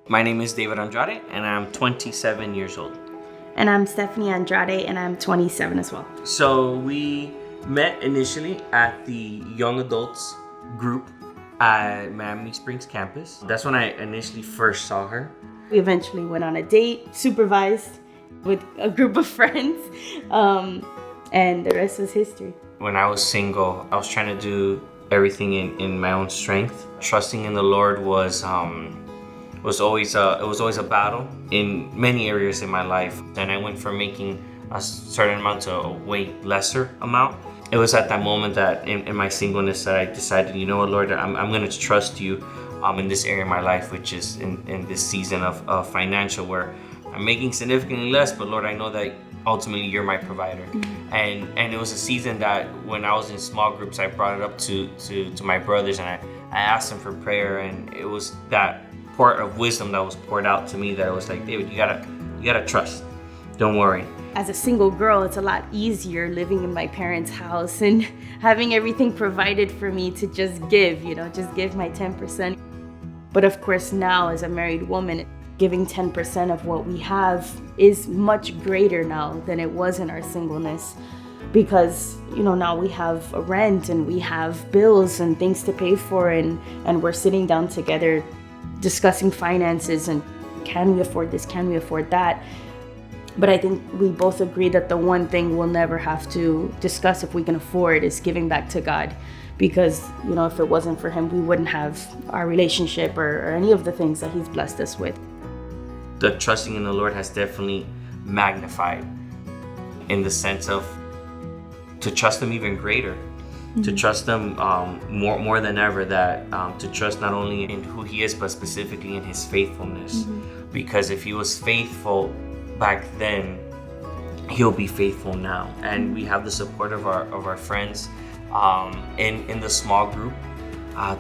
My name is David Andrade, and I'm 27 years old. And I'm Stephanie Andrade, and I'm 27 as well. So we met initially at the young adults group at Miami Springs campus. That's when I initially first saw her. We eventually went on a date, supervised with a group of friends, and the rest was history. When I was single, I was trying to do everything in my own strength. Trusting in the Lord was always a battle in many areas in my life. And I went from making a certain amount to a way lesser amount. It was at that moment that in my singleness that I decided, you know what, Lord, I'm going to trust you in this area of my life, which is in this season of financial, where I'm making significantly less, but Lord, I know that ultimately you're my provider. Mm-hmm. And it was a season that when I was in small groups, I brought it up to my brothers, and I asked them for prayer, and it was that part of wisdom that was poured out to me that it was like, David, you gotta trust. Don't worry. As a single girl, it's a lot easier living in my parents' house and having everything provided for me to just give my 10%. But of course now as a married woman, giving 10% of what we have is much greater now than it was in our singleness, because now we have a rent and we have bills and things to pay for, and we're sitting down together discussing finances and can we afford this, can we afford that. But I think we both agree that the one thing we'll never have to discuss if we can afford is giving back to God, because if it wasn't for him, we wouldn't have our relationship or any of the things that he's blessed us with. The trusting in the Lord has definitely magnified, in the sense of to trust him even greater. Mm-hmm. To trust him more than ever, that to trust not only in who he is, but specifically in his faithfulness. Mm-hmm. Because if he was faithful back then, he'll be faithful now. And we have the support of our friends in the small group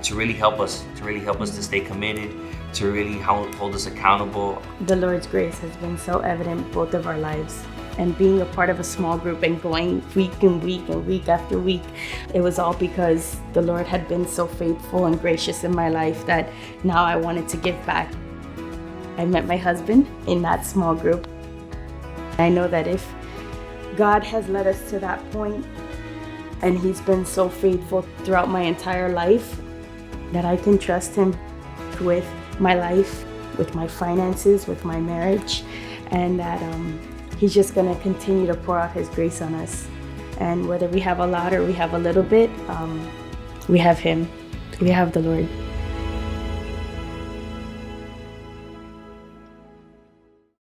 to really help us to stay committed, to really hold us accountable. The Lord's grace has been so evident in both of our lives. And being a part of a small group and going week and week and week after week, it was all because the Lord had been so faithful and gracious in my life that now I wanted to give back. I met my husband in that small group. I know that if God has led us to that point, and he's been so faithful throughout my entire life, that I can trust him with my life, with my finances, with my marriage, and that he's just going to continue to pour out his grace on us. And whether we have a lot or we have a little bit, we have him. We have the Lord.